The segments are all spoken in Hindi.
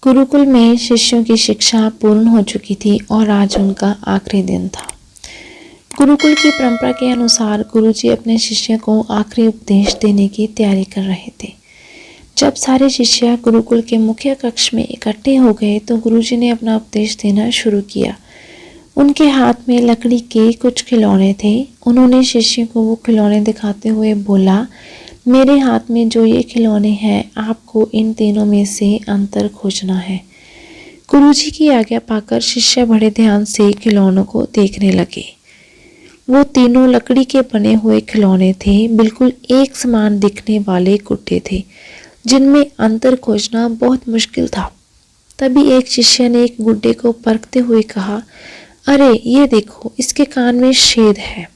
गुरुकुल में शिष्यों की शिक्षा पूर्ण हो चुकी थी और आज उनका आखिरी दिन था। गुरुकुल की परंपरा के अनुसार गुरुजी अपने शिष्य को आखिरी उपदेश देने की तैयारी कर रहे थे। जब सारे शिष्य गुरुकुल के मुख्य कक्ष में इकट्ठे हो गए तो गुरुजी ने अपना उपदेश देना शुरू किया। उनके हाथ में लकड़ी के कुछ खिलौने थे। उन्होंने शिष्यों को वो खिलौने दिखाते हुए बोला, मेरे हाथ में जो ये खिलौने हैं, आपको इन तीनों में से अंतर खोजना है। गुरुजी की आज्ञा पाकर शिष्य बड़े ध्यान से खिलौनों को देखने लगे। वो तीनों लकड़ी के बने हुए खिलौने थे। बिल्कुल एक समान दिखने वाले गुड्डे थे जिनमें अंतर खोजना बहुत मुश्किल था। तभी एक शिष्य ने एक गुड्डे को परखते हुए कहा, अरे ये देखो, इसके कान में छेद है।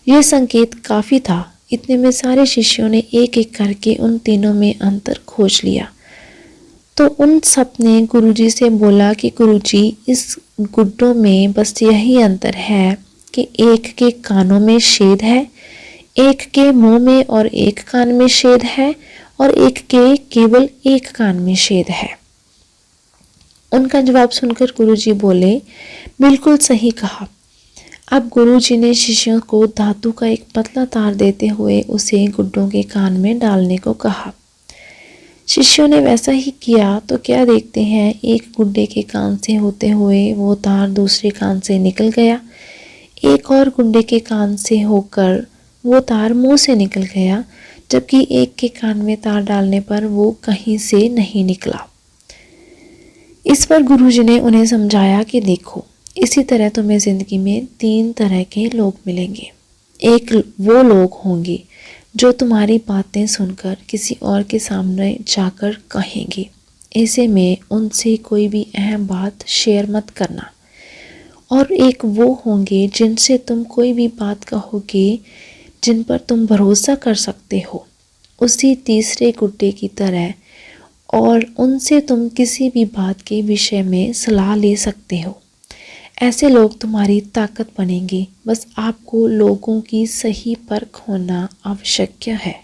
यह संकेत काफी था। इतने में सारे शिष्यों ने एक एक करके उन तीनों में अंतर खोज लिया। तो उन सब ने गुरुजी से बोला कि गुरुजी, इस गुड्डों में बस यही अंतर है कि एक के कानों में छेद है, एक के मुंह में और एक कान में छेद है और एक के केवल एक कान में छेद है। उनका जवाब सुनकर गुरुजी बोले, बिल्कुल सही कहा। अब गुरुजी ने शिष्यों को धातु का एक पतला तार देते हुए उसे गुड्डों के कान में डालने को कहा। शिष्यों ने वैसा ही किया तो क्या देखते हैं, एक गुड्डे के कान से होते हुए वो तार दूसरे कान से निकल गया। एक और गुड्डे के कान से होकर वो तार मुंह से निकल गया, जबकि एक के कान में तार डालने पर वो कहीं से नहीं निकला। इस पर गुरुजी ने उन्हें समझाया कि देखो, इसी तरह तुम्हें जिंदगी में 3 तरह के लोग मिलेंगे। एक वो लोग होंगे जो तुम्हारी बातें सुनकर किसी और के सामने जाकर कहेंगे। ऐसे में उनसे कोई भी अहम बात शेयर मत करना। और एक वो होंगे जिनसे तुम कोई भी बात कहोगे जिन पर तुम भरोसा कर सकते हो, उसी तीसरे गुड्डे की तरह, और उनसे तुम किसी भी बात के विषय में सलाह ले सकते हो। ऐसे लोग तुम्हारी ताकत बनेंगे। बस आपको लोगों की सही परख होना आवश्यक है।